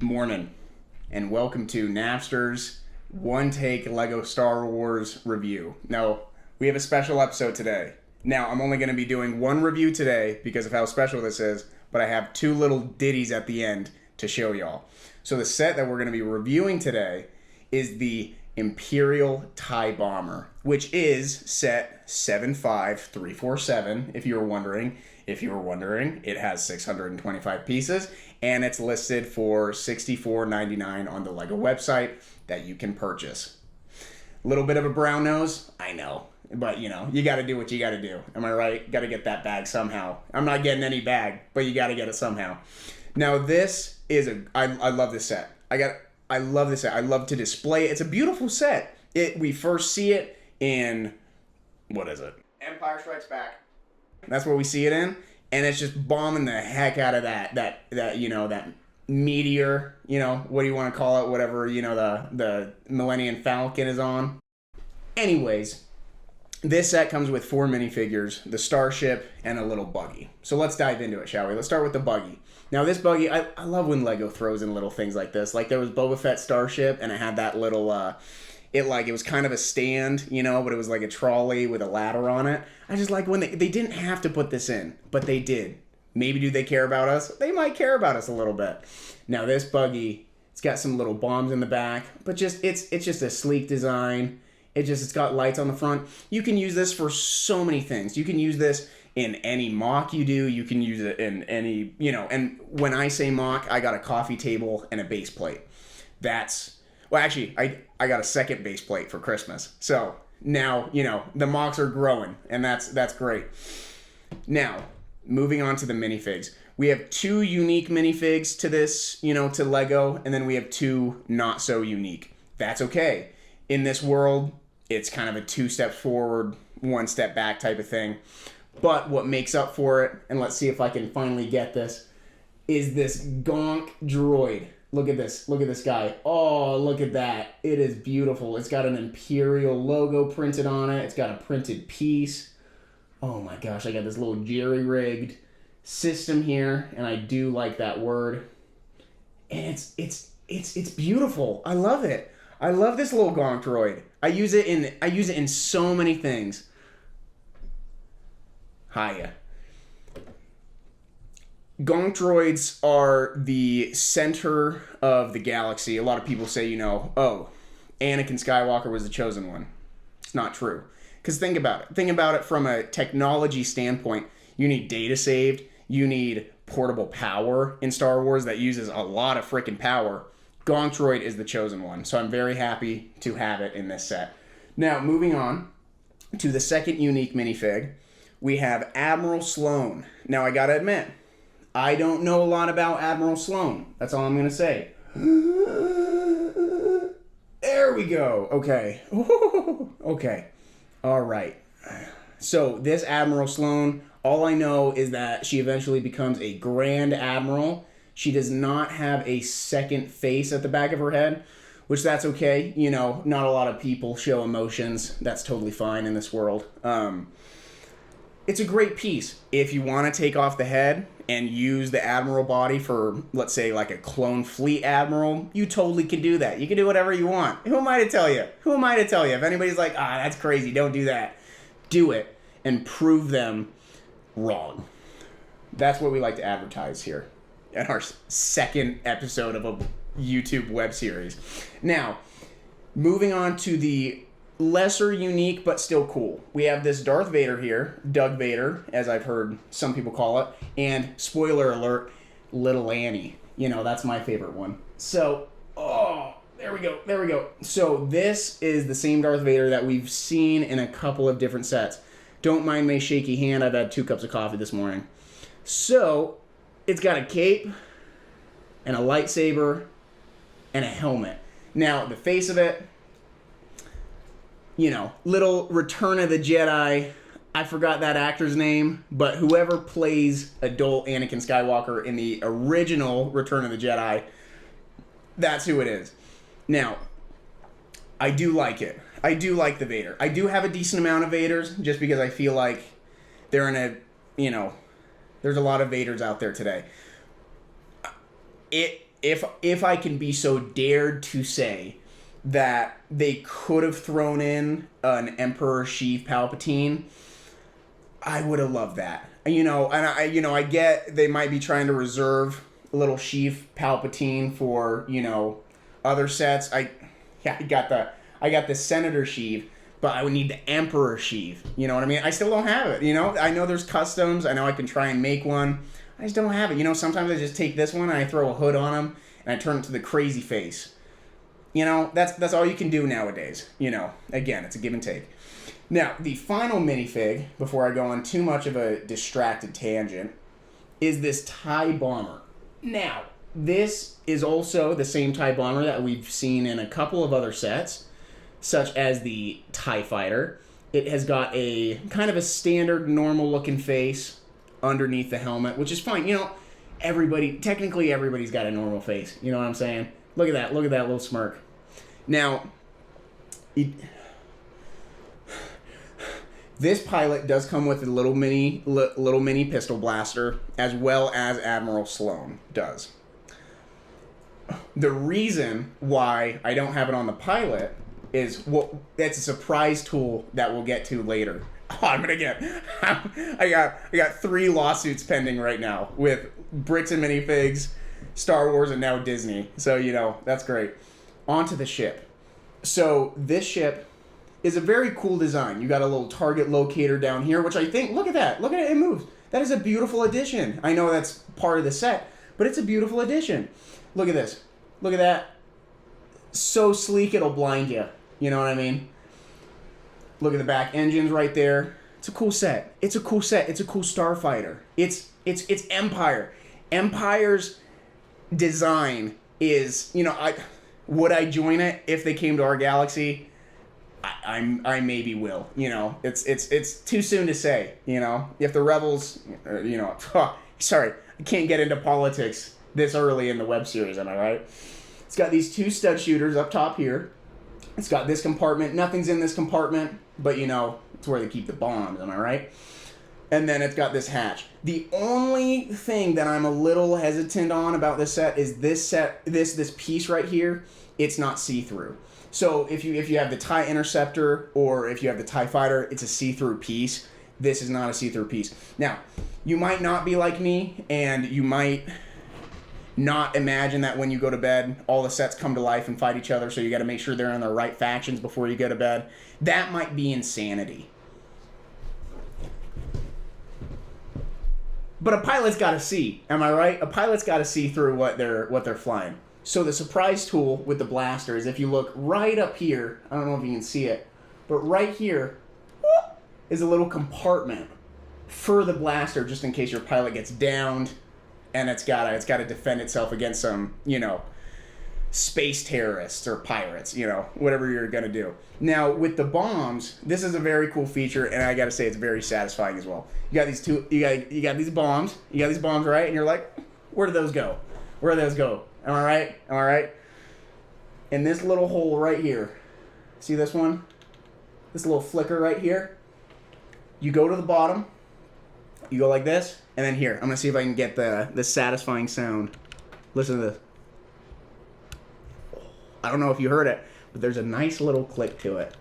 Morning, and welcome to Napster's One Take Lego Star Wars review. Now, we have a special episode today. Now, I'm only going to be doing one review today because of how special this is, but I have two little ditties at the end to show y'all. So the set that we're going to be reviewing today is the Imperial TIE Bomber, which is set 75347, if you were wondering. If you were wondering, it has 625 pieces, and it's listed for $64.99 on the LEGO website that you can purchase. A little bit of a brown nose, I know, but you got to do what you got to do. Am I right? Got to get that bag somehow. I'm not getting any bag, but you got to get it somehow. Now this is I love this set. I love this set. I love to display it. It's a beautiful set. We first see it in, what is it? Empire Strikes Back. That's where we see it in, and it's just bombing the heck out of that meteor, what do you want to call it, whatever, the Millennium Falcon is on. Anyways, this set comes with 4 minifigures, the starship, and a little buggy. So let's dive into it, shall we? Let's start with the buggy. Now this buggy, I love when LEGO throws in little things like this. Like there was Boba Fett's starship, and it had that little, it was kind of a stand, but it was like a trolley with a ladder on it. I just like when they didn't have to put this in, but they did. Maybe do they care about us? They might care about us a little bit. Now this buggy, it's got some little bombs in the back, but it's just a sleek design. It's got lights on the front. You can use this for so many things. You can use this in any mock you do. You can use it in any, and when I say mock, I got a coffee table and a base plate. Well, actually, I got a second base plate for Christmas. So now, the mocks are growing, and that's great. Now, moving on to the minifigs. We have 2 unique minifigs to this, to LEGO, and then we have 2 not so unique. That's okay. In this world, it's kind of a 2 steps forward, 1 step back type of thing. But what makes up for it, and let's see if I can finally get this, is this Gonk droid. Look at this. Look at this guy. Oh, look at that. It is beautiful. It's got an Imperial logo printed on it. It's got a printed piece. Oh my gosh, I got this little jerry-rigged system here, and I do like that word. And it's beautiful. I love it. I love this little Gonk droid. I use it in so many things. Hiya. Gonk droids are the center of the galaxy. A lot of people say, Anakin Skywalker was the chosen one. It's not true. Because think about it. Think about it from a technology standpoint. You need data saved. You need portable power in Star Wars that uses a lot of freaking power. Gonk droid is the chosen one. So I'm very happy to have it in this set. Now, moving on to the second unique minifig, we have Admiral Sloane. Now, I gotta admit, I don't know a lot about Admiral Sloane. That's all I'm going to say. There we go. Okay. Okay. All right. So this Admiral Sloane, all I know is that she eventually becomes a Grand Admiral. She does not have a second face at the back of her head, which that's okay. Not a lot of people show emotions. That's totally fine in this world. It's a great piece. If you want to take off the head and use the Admiral body for, let's say, like a clone fleet Admiral, you totally can do that. You can do whatever you want. Who am I to tell you? If anybody's like, that's crazy, don't do that. Do it and prove them wrong. That's what we like to advertise here in our second episode of a YouTube web series. Now, moving on to the lesser unique, but still cool. We have this Darth Vader here, Doug Vader, as I've heard some people call it, and spoiler alert, Little Annie. That's my favorite one. So, there we go. So this is the same Darth Vader that we've seen in a couple of different sets. Don't mind my shaky hand, I've had 2 cups of coffee this morning. So, it's got a cape, and a lightsaber, and a helmet. Now, the face of it, little Return of the Jedi. I forgot that actor's name, but whoever plays adult Anakin Skywalker in the original Return of the Jedi, that's who it is. Now, I do like it. I do like the Vader. I do have a decent amount of Vaders, just because I feel like they're in a, there's a lot of Vaders out there today. if I can be so dared to say that they could have thrown in an Emperor Sheev Palpatine, I would have loved that. And I get they might be trying to reserve little Sheev Palpatine for, other sets. I got the Senator Sheev, but I would need the Emperor Sheev. You know what I mean? I still don't have it. I know there's customs. I know I can try and make one. I just don't have it. Sometimes I just take this one and I throw a hood on him and I turn it to the crazy face. That's all you can do nowadays. Again, it's a give and take. Now, the final minifig, before I go on too much of a distracted tangent, is this TIE Bomber. Now, this is also the same TIE Bomber that we've seen in a couple of other sets, such as the TIE Fighter. It has got a kind of a standard, normal-looking face underneath the helmet, which is fine. Technically everybody's got a normal face. You know what I'm saying? Look at that little smirk. Now, this pilot does come with a little mini pistol blaster, as well as Admiral Sloan does. The reason why I don't have it on the pilot is that's a surprise tool that we'll get to later. I got 3 lawsuits pending right now with Bricks and Minifigs, Star Wars, and now Disney. So that's great. Onto the ship. So this ship is a very cool design. You got a little target locator down here, which I think, look at that. Look at it, it moves. That is a beautiful addition. I know that's part of the set, but it's a beautiful addition. Look at this. Look at that. So sleek, it'll blind you. You know what I mean? Look at the back engines right there. It's a cool set. It's a cool starfighter. It's Empire. Empire's design is, would I join it if they came to our galaxy? I maybe will. It's too soon to say. If the rebels, sorry, I can't get into politics this early in the web series. Am I right? It's got these 2 stud shooters up top here. It's got this compartment. Nothing's in this compartment, but it's where they keep the bombs. Am I right? And then it's got this hatch. The only thing that I'm a little hesitant on about this set is this piece right here. It's not see-through. So if you have the TIE Interceptor or if you have the TIE Fighter, it's a see-through piece. This is not a see-through piece. Now, you might not be like me, and you might not imagine that when you go to bed, all the sets come to life and fight each other, so you got to make sure they're in the right factions before you go to bed. That might be insanity. But a pilot's got to see. Am I right? A pilot's got to see through what they're flying. So the surprise tool with the blaster is if you look right up here, I don't know if you can see it, but right here is a little compartment for the blaster just in case your pilot gets downed and it's got to defend itself against some, space terrorists or pirates, whatever you're going to do. Now, with the bombs, this is a very cool feature, and I got to say it's very satisfying as well. You got these these bombs, right? And you're like, where do those go? Where do those go? Am I right? And this little hole right here, see this one? This little flicker right here? You go to the bottom, you go like this, and then here. I'm going to see if I can get the satisfying sound. Listen to this. I don't know if you heard it, but there's a nice little click to it.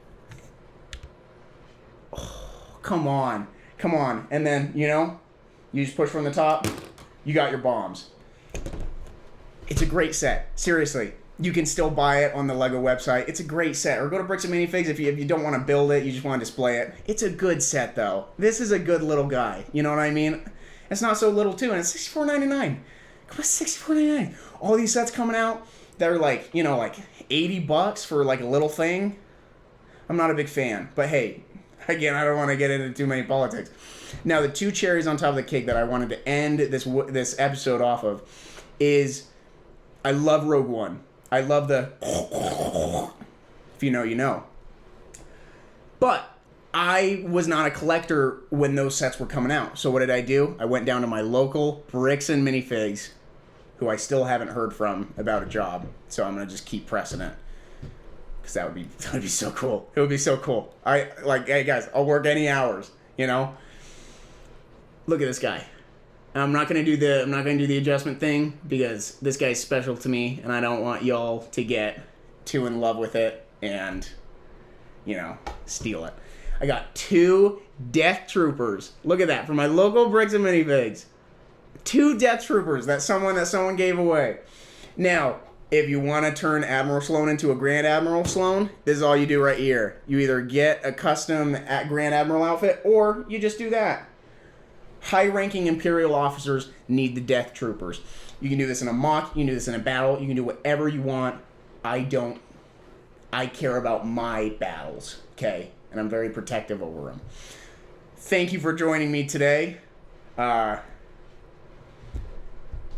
Oh, come on. And then, you just push from the top, you got your bombs. It's a great set. Seriously. You can still buy it on the LEGO website. It's a great set. Or go to Bricks and Minifigs if you don't want to build it, you just want to display it. It's a good set, though. This is a good little guy. You know what I mean? It's not so little, too, and it's $64.99. Come on, $64.99. All these sets coming out that are like, like $80 for like a little thing. I'm not a big fan. But hey, again, I don't want to get into too many politics. Now, the 2 cherries on top of the cake that I wanted to end this episode off of is I love Rogue One. I love the if you know, you know. But I was not a collector when those sets were coming out. So what did I do? I went down to my local Bricks and Minifigs, who I still haven't heard from about a job. So I'm going to just keep pressing it. Because that would be so cool. It would be so cool. Hey guys, I'll work any hours, Look at this guy. I'm not gonna do the adjustment thing because this guy's special to me, and I don't want y'all to get too in love with it and, steal it. I got 2 Death Troopers. Look at that, from my local Bricks and Minifigs. 2 Death Troopers that someone gave away. Now, if you want to turn Admiral Sloan into a Grand Admiral Sloan, this is all you do right here. You either get a custom Grand Admiral outfit, or you just do that. High-ranking Imperial officers need the Death Troopers. You can do this in a mock, you can do this in a battle, you can do whatever you want. I care about my battles, okay? And I'm very protective over them. Thank you for joining me today.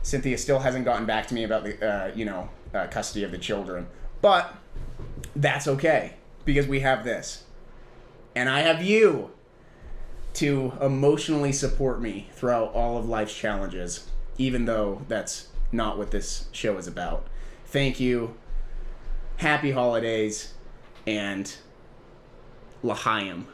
Cynthia still hasn't gotten back to me about the, custody of the children. But that's okay, because we have this. And I have you to emotionally support me throughout all of life's challenges, even though that's not what this show is about. Thank you. Happy holidays, and L'chaim.